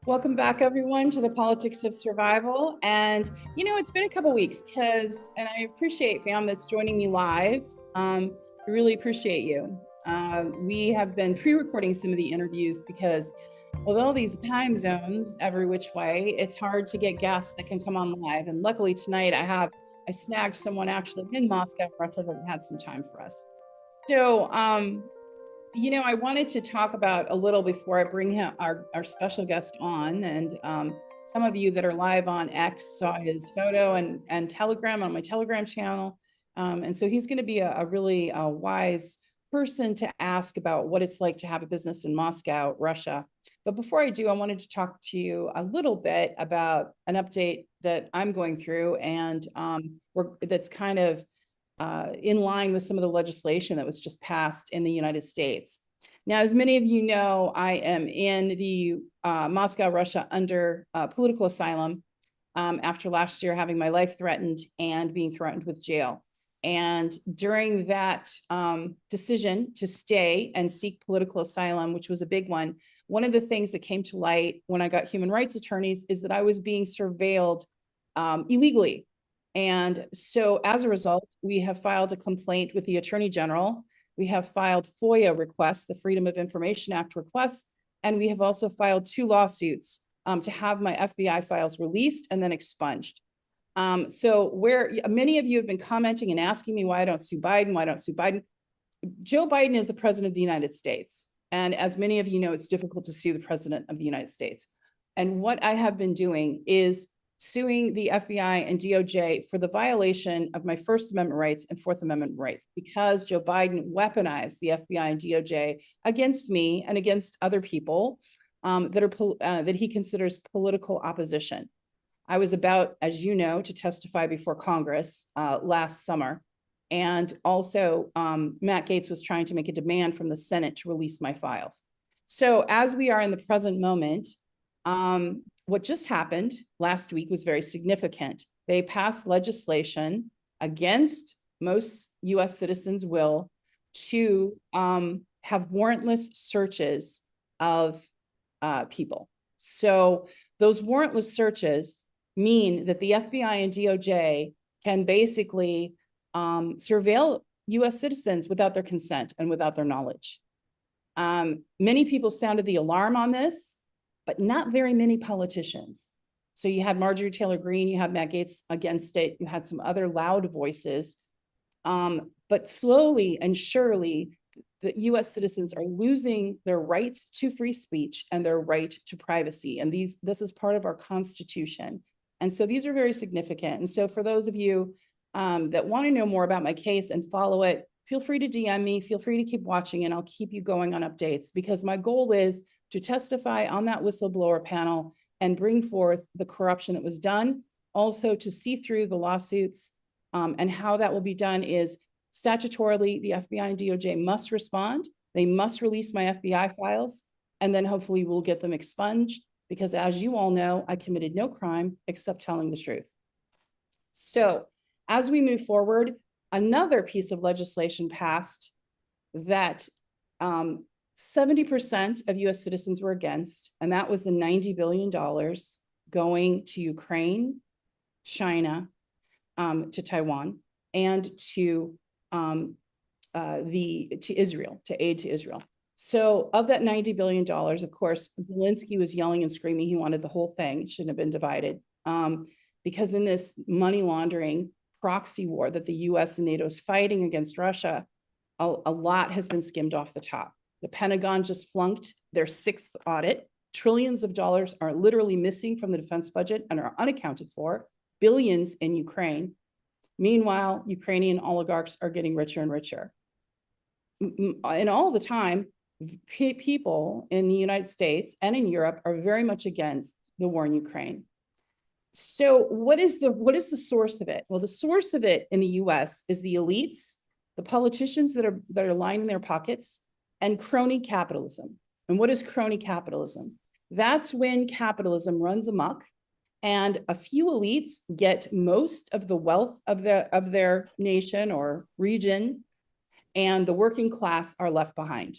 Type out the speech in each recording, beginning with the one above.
Welcome back, everyone, to the Politics of Survival. And, it's been a couple weeks and I appreciate fam that's joining me live. I really appreciate you. We have been pre-recording some of the interviews because with all these time zones every which way, it's hard to get guests that can come on live. And luckily tonight I snagged someone actually in Moscow, Russia, that had some time for us. So, I wanted to talk about a little before I bring our special guest on. And some of you that are live on X saw his photo and Telegram on my Telegram channel. And so he's going to be a really wise person to ask about what it's like to have a business in Moscow, Russia. But before I do, I wanted to talk to you a little bit about an update that I'm going through and that's kind of in line with some of the legislation that was just passed in the United States. Now, as many of you know, I am in the Moscow, Russia under political asylum after last year having my life threatened and being threatened with jail. And during that decision to stay and seek political asylum, which was a big one of the things that came to light when I got human rights attorneys is that I was being surveilled illegally. And so as a result, we have filed a complaint with the Attorney General. We have filed FOIA requests, the Freedom of Information Act requests, and we have also filed 2 lawsuits to have my FBI files released and then expunged. So where many of you have been commenting and asking me why I don't sue Biden, Joe Biden is the president of the United States. And as many of you know, it's difficult to sue the president of the United States. And what I have been doing is suing the FBI and DOJ for the violation of my First Amendment rights and Fourth Amendment rights because Joe Biden weaponized the FBI and DOJ against me and against other people that he considers political opposition. I was about, as you know, to testify before Congress last summer. And also Matt Gaetz was trying to make a demand from the Senate to release my files. So as we are in the present moment, what just happened last week was very significant. They passed legislation against most US citizens' will to have warrantless searches of people. So those warrantless searches mean that the FBI and DOJ can basically surveil US citizens without their consent and without their knowledge. Many people sounded the alarm on this, but not very many politicians. So you had Marjorie Taylor Greene, you had Matt Gaetz against it, you had some other loud voices. But slowly and surely, the US citizens are losing their right to free speech and their right to privacy. And this is part of our Constitution. And so these are very significant. And so for those of you that want to know more about my case and follow it, feel free to DM me, feel free to keep watching, and I'll keep you going on updates because my goal is to testify on that whistleblower panel and bring forth the corruption that was done, also to see through the lawsuits. And how that will be done is statutorily, the FBI and DOJ must respond. They must release my FBI files, and then hopefully we'll get them expunged because as you all know, I committed no crime except telling the truth. So as we move forward, another piece of legislation passed that 70% of US citizens were against, and that was the $90 billion going to Ukraine, China, to Taiwan, and to Israel, to aid to Israel. So of that $90 billion, of course, Zelensky was yelling and screaming. He wanted the whole thing. It shouldn't have been divided because in this money laundering proxy war that the US and NATO is fighting against Russia, a lot has been skimmed off the top. The Pentagon just flunked their 6th audit. Trillions of dollars are literally missing from the defense budget and are unaccounted for, billions in Ukraine. Meanwhile, Ukrainian oligarchs are getting richer and richer. And all the time, people in the United States and in Europe are very much against the war in Ukraine. So what is the source of it? Well, the source of it in the US is the elites, the politicians that are lining their pockets, and crony capitalism. And what is crony capitalism? That's when capitalism runs amok and a few elites get most of the wealth of their nation or region, and the working class are left behind.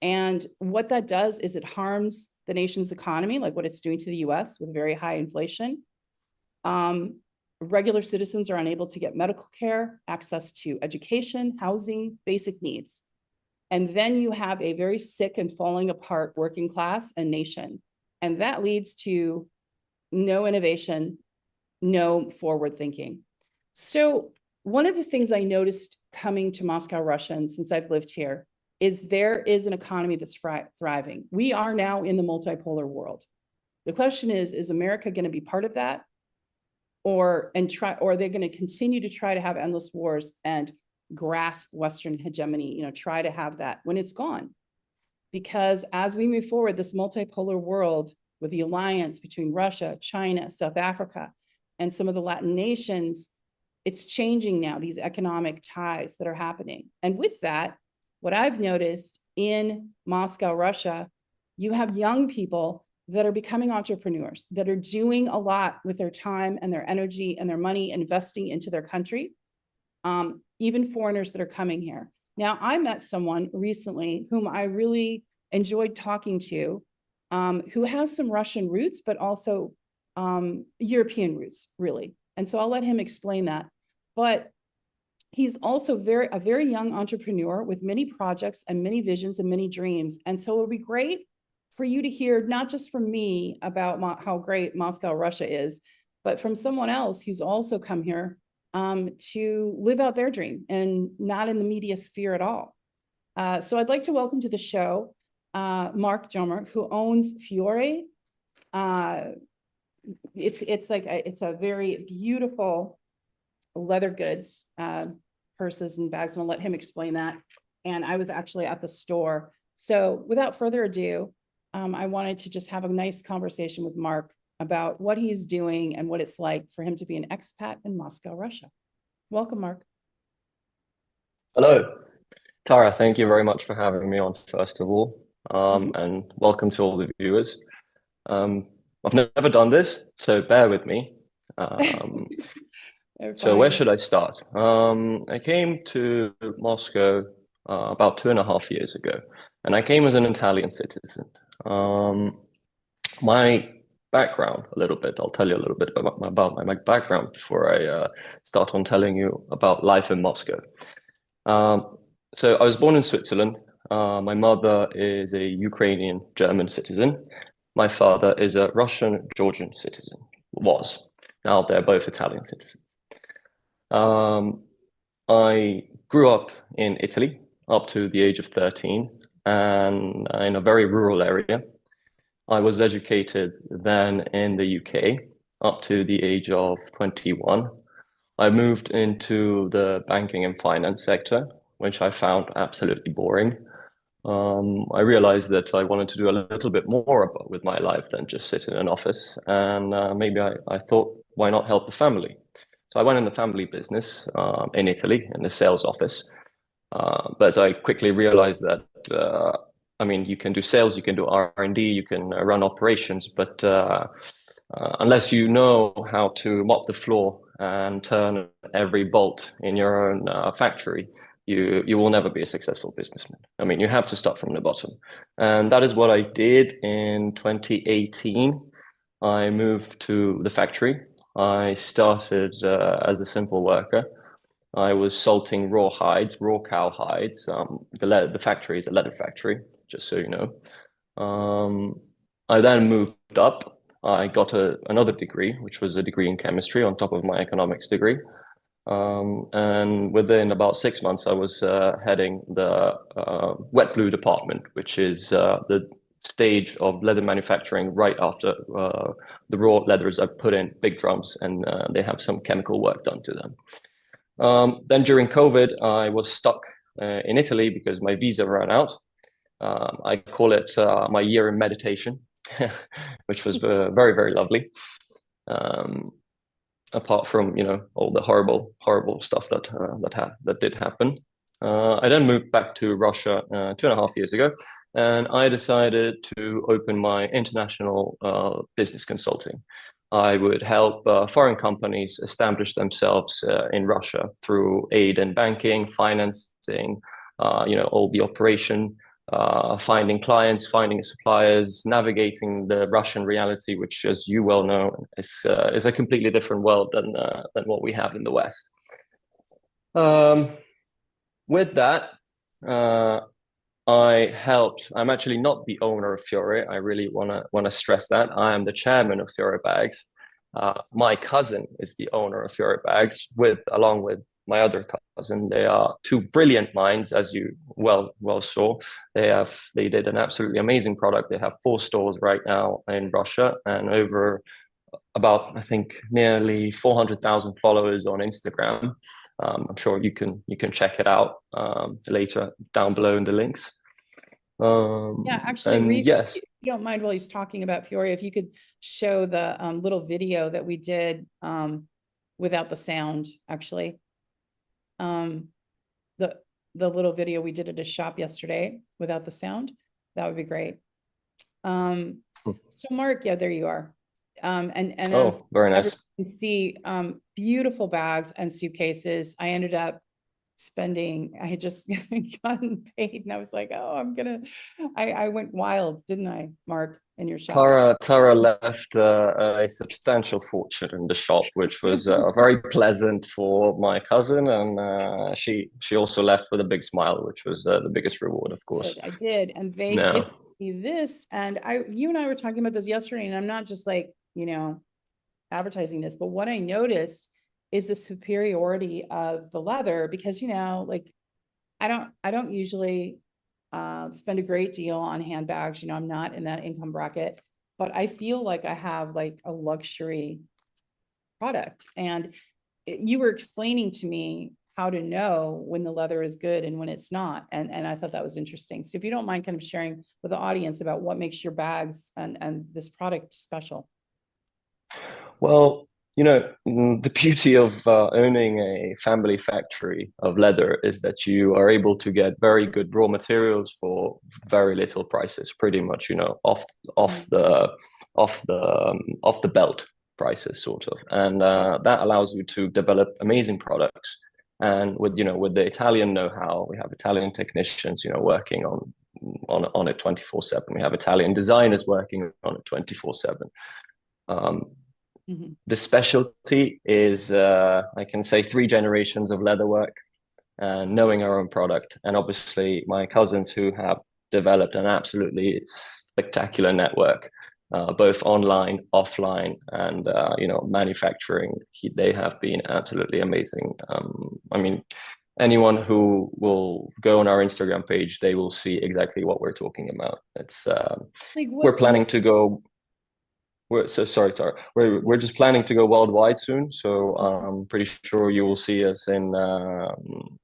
And what that does is it harms the nation's economy, like what it's doing to the US with very high inflation. Regular citizens are unable to get medical care, access to education, housing, basic needs. And then you have a very sick and falling apart working class and nation. And that leads to no innovation, no forward thinking. So one of the things I noticed coming to Moscow, Russia, and since I've lived here, is there is an economy that's thriving. We are now in the multipolar world. The question is America going to be part of that? Or are they going to continue to try to have endless wars and grasp Western hegemony, try to have that when it's gone? Because as we move forward, this multipolar world with the alliance between Russia, China, South Africa, and some of the Latin nations, it's changing now, these economic ties that are happening. And with that, what I've noticed in Moscow, Russia, you have young people that are becoming entrepreneurs, that are doing a lot with their time and their energy and their money, investing into their country, even foreigners that are coming here. Now, I met someone recently whom I really enjoyed talking to, who has some Russian roots, but also European roots, really. And so I'll let him explain that. But he's also a very young entrepreneur with many projects and many visions and many dreams. And so it'll be great for you to hear, not just from me about how great Moscow, Russia is, but from someone else who's also come here to live out their dream and not in the media sphere at all. So I'd like to welcome to the show Mark Doumler, who owns Fiore. It's a very beautiful leather goods, purses and bags. And I'll let him explain that. And I was actually at the store. So without further ado, I wanted to just have a nice conversation with Mark about what he's doing and what it's like for him to be an expat in Moscow, Russia. Welcome, Mark. Hello, Tara. Thank you very much for having me on, first of all, and welcome to all the viewers. I've never done this, so bear with me. So where should I start? I came to Moscow about 2.5 years ago, and I came as an Italian citizen. My background, a little bit, I'll tell you a little bit about my background before I start on telling you about life in Moscow. So I was born in Switzerland. My mother is a Ukrainian German citizen. My father is a Russian Georgian citizen, was. Now they're both Italian citizens. I grew up in Italy up to the age of 13 and in a very rural area. I was educated then in the UK up to the age of 21. I moved into the banking and finance sector, which I found absolutely boring. I realized that I wanted to do a little bit more with my life than just sit in an office. And maybe I thought, why not help the family? So I went in the family business in Italy in the sales office. But I quickly realized that, you can do sales, you can do R&D, you can run operations, but unless you know how to mop the floor and turn every bolt in your own factory, you will never be a successful businessman. You have to start from the bottom. And that is what I did in 2018. I moved to the factory. I started as a simple worker. I was salting raw cow hides. The factory is a leather factory, just so you know. I then moved up. I got another degree, which was a degree in chemistry on top of my economics degree. And within about 6 months, I was heading the wet blue department, which is the stage of leather manufacturing right after the raw leathers are put in big drums and they have some chemical work done to them. Then during COVID, I was stuck in Italy because my visa ran out. I call it my year in meditation, which was very, very lovely. Apart from all the horrible stuff that did happen. I then moved back to Russia 2.5 years ago, and I decided to open my international business consulting. I would help foreign companies establish themselves in Russia through aid in banking, financing, all the operation, finding clients, finding suppliers, navigating the Russian reality, which, as you well know, is a completely different world than what we have in the West. With that, I'm actually not the owner of Fiore. I really wanna stress that. I am the chairman of Fiore Bags. My cousin is the owner of Fiore Bags, along with my other cousin. They are two brilliant minds, as you well saw. They did an absolutely amazing product. They have 4 stores right now in Russia and over about, I think, nearly 400,000 followers on Instagram. I'm sure you can check it out later down below in the links. Yeah, actually, Reade, yes, if you don't mind, while he's talking about Fiore, if you could show the little video that we did without the sound, actually. The little video we did at a shop yesterday without the sound, that would be great. So Mark, yeah, there you are. And as very nice. you can see, beautiful bags and suitcases. I ended up spending, I had just gotten paid and I was like, oh, I went wild, didn't I, Mark, in your shop? Tara left a substantial fortune in the shop, which was very pleasant for my cousin, and she also left with a big smile, which was the biggest reward, of course. I did, and they gifted me this, and you and I were talking about this yesterday, and I'm not just like, advertising this, but what I noticed is the superiority of the leather, because like I don't usually spend a great deal on handbags. I'm not in that income bracket, but I feel like I have like a luxury product. And you were explaining to me how to know when the leather is good and when it's not. And I thought that was interesting. So if you don't mind kind of sharing with the audience about what makes your bags and this product special. Well, the beauty of owning a family factory of leather is that you are able to get very good raw materials for very little prices, pretty much, off the belt prices, sort of, and that allows you to develop amazing products. And with the Italian know-how, we have Italian technicians, working on it 24/7. We have Italian designers working on it 24/7. The specialty is, I can say, 3 generations of leatherwork and knowing our own product. And obviously my cousins, who have developed an absolutely spectacular network, both online, offline, and, manufacturing, they have been absolutely amazing. I mean, anyone who will go on our Instagram page, they will see exactly what we're talking about. It's we're planning to go. We're Tara. We're just planning to go worldwide soon, so I'm pretty sure you will see us in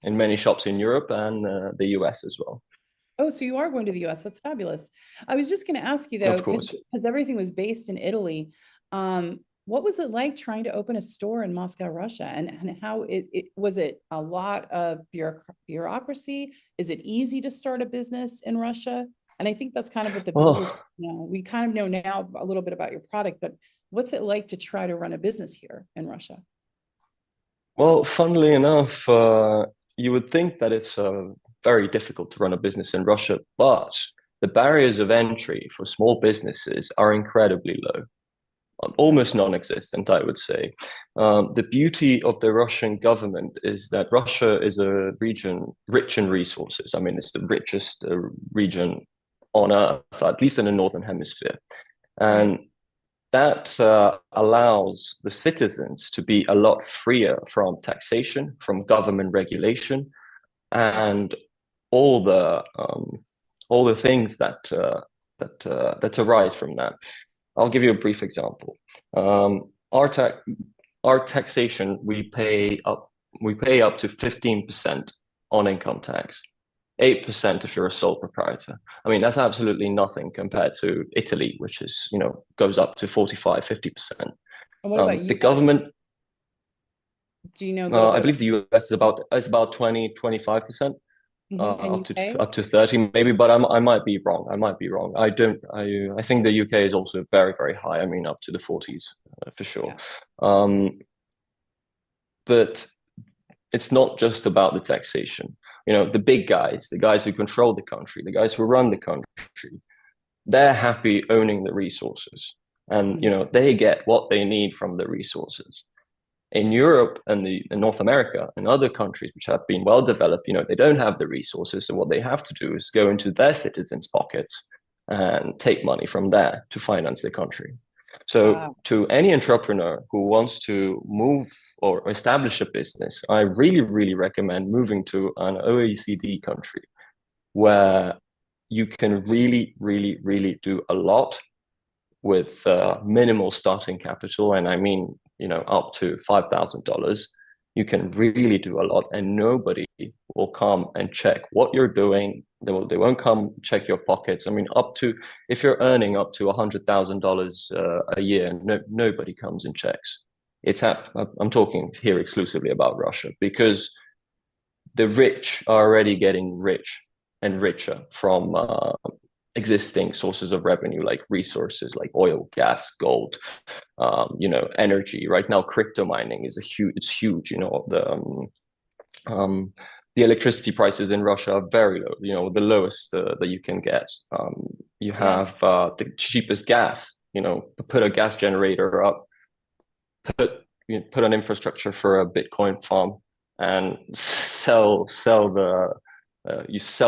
many shops in Europe and the US as well. Oh, so you are going to the US. That's fabulous. I was just going to ask you though, Of course. because everything was based in Italy. What was it like trying to open a store in Moscow, Russia? And how was it a lot of bureaucracy? Is it easy to start a business in Russia? And I think that's kind of what the viewers know. We kind of know now a little bit about your product, but what's it like to try to run a business here in Russia? Well, funnily enough, you would think that it's very difficult to run a business in Russia, but the barriers of entry for small businesses are incredibly low, almost non-existent, I would say. The beauty of the Russian government is that Russia is a region rich in resources. I mean, it's the richest region on Earth, at least in the Northern Hemisphere. And that allows the citizens to be a lot freer from taxation, from government regulation, and all the things that arise from that. I'll give you a brief example. Our taxation, we pay up to 15% on income tax, 8% if you're a sole proprietor. I mean, that's absolutely nothing compared to Italy, which is, goes up to 45, 50%. And what about US? The government? Do you know? I believe the US is about 20, 25%. Up to 30 maybe, but I might be wrong. I think the UK is also very, very high. I mean, up to the 40s for sure. Yeah. But it's not just about the taxation. the big guys, the guys who control the country, the guys who run the country, they're happy owning the resources, and they get what they need from the resources. In Europe and in North America and other countries which have been well developed, they don't have the resources. So what they have to do is go into their citizens' pockets and take money from there to finance the country. So to any entrepreneur who wants to move or establish a business, I really, really recommend moving to an OECD country where you can really, really, really do a lot with minimal starting capital. And I mean, up to $5,000, you can really do a lot, and nobody will come and check what you're doing. They won't come check your pockets. I mean, if you're earning up to $100,000 a year, nobody comes and checks. I'm talking here exclusively about Russia, because the rich are already getting rich and richer from existing sources of revenue, like resources like oil, gas, gold, energy. Right now, crypto mining is it's huge. The electricity prices in Russia are very low, the lowest that you can get. You have the cheapest gas, put a gas generator up, put an infrastructure for a Bitcoin farm, and sell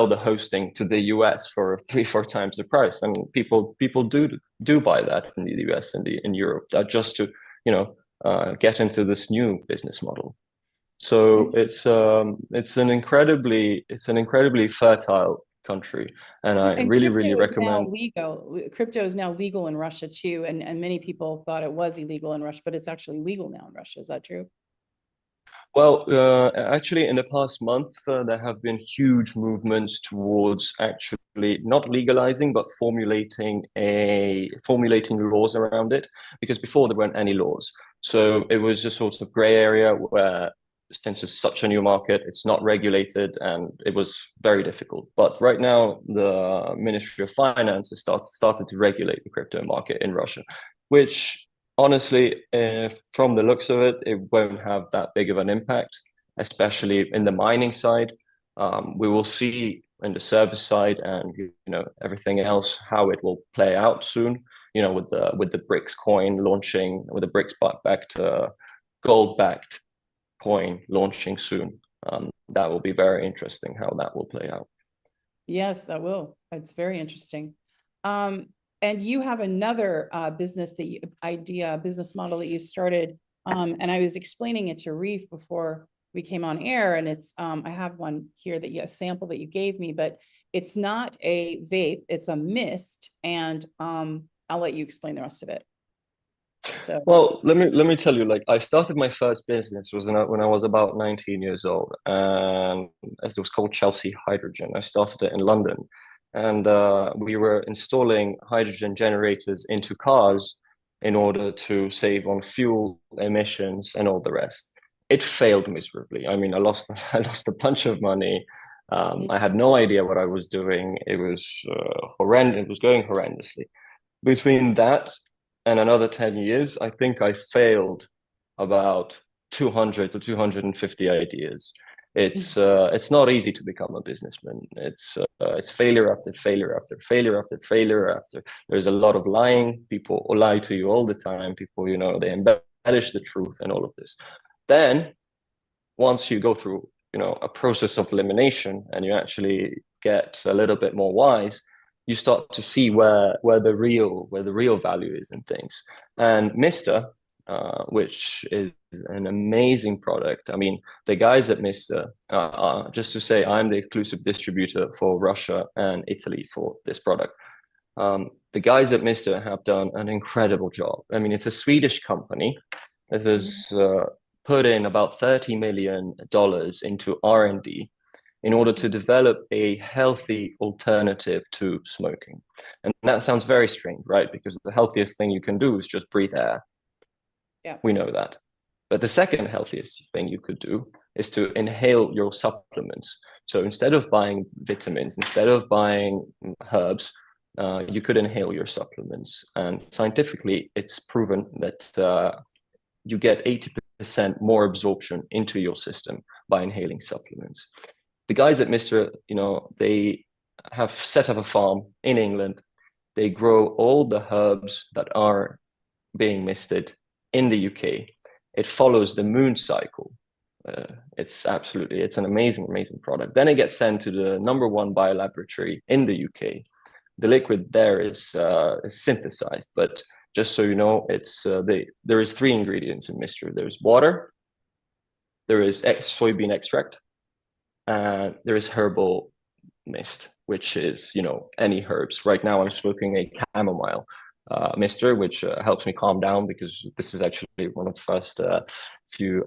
the hosting to the US for 3-4 times the price. I mean, people do buy that in the US and in Europe, just to get into this new business model. So it's an incredibly fertile country, and I really, really recommend. Crypto is now legal in Russia too, and many people thought it was illegal in Russia, but it's actually legal now in Russia. Is that true? Well, actually, in the past month, there have been huge movements towards actually not legalizing, but formulating laws around it, because before there weren't any laws. So it was a sort of gray area where, since it's such a new market, it's not regulated, and it was very difficult. But right now, the Ministry of Finance has started to regulate the crypto market in Russia, which, honestly, from the looks of it, it won't have that big of an impact, especially in the mining side. We will see in the service side and everything else how it will play out soon. With the BRICS coin launching, with the BRICS backed gold-backed coin launching soon. That will be very interesting how that will play out. Yes, that will. It's very interesting. And you have another business model that you started. And I was explaining it to Reef before we came on air. And it's, I have one here a sample that you gave me, but it's not a vape, it's a mist. And I'll let you explain the rest of it. So, well, let me tell you, I started my first business when I was about 19 years old, and it was called Chelsea Hydrogen. I started it in London. And we were installing hydrogen generators into cars in order to save on fuel emissions and all the rest. It failed miserably. I mean, I lost a bunch of money. I had no idea what I was doing. It was horrendous. It was going horrendously. Between that and another 10 years, I think I failed about 200 to 250 ideas. It's not easy to become a businessman. It's failure after failure after failure after failure after. There's a lot of lying. People lie to you all the time. People, they embellish the truth and all of this. Then, once you go through, a process of elimination, and you actually get a little bit more wise, you start to see where the real value is in things. And Mister, which is an amazing product. I mean, the guys at Mister, just to say, I'm the exclusive distributor for Russia and Italy for this product. The guys at Mister have done an incredible job. I mean, it's a Swedish company that has put in about $30 million into R&D in order to develop a healthy alternative to smoking. And that sounds very strange, right? Because the healthiest thing you can do is just breathe air. Yeah. We know that. But the second healthiest thing you could do is to inhale your supplements. So instead of buying vitamins, instead of buying herbs, you could inhale your supplements. And scientifically, it's proven that you get 80% more absorption into your system by inhaling supplements. The guys at Mr., they have set up a farm in England. They grow all the herbs that are being misted in the UK. It follows the moon cycle. It's an amazing, amazing product. Then it gets sent to the #1 biolaboratory in the UK. The liquid there is synthesized, but just so you know, there is 3 ingredients in Mr. There's water, there is soybean extract, and there is herbal mist, which is, any herbs. Right now I'm smoking a chamomile mister, which helps me calm down, because this is actually one of the first few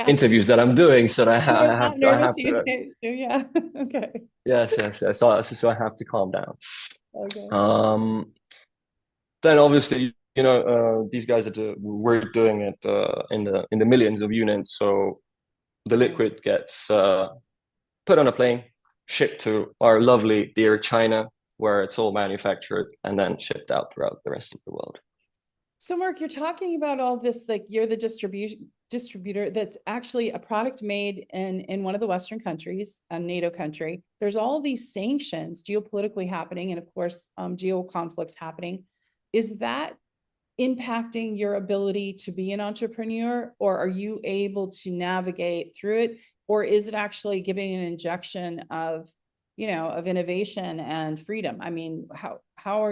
interviews that I'm doing. So I have to, yeah. Okay. Yes. So I have to calm down. Okay. Then obviously, these guys we're doing it in the millions of units. So the liquid gets put on a plane, shipped to our lovely dear China, where it's all manufactured and then shipped out throughout the rest of the world. So Mark, you're talking about all this, like you're the distributor that's actually a product made in one of the Western countries, a NATO country. There's all these sanctions geopolitically happening, and of course, geo conflicts happening. Is that impacting your ability to be an entrepreneur, or are you able to navigate through it? Or is it actually giving an injection of innovation and freedom? I mean, how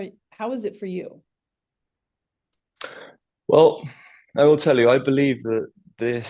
is it for you? Well, I will tell you, I believe that this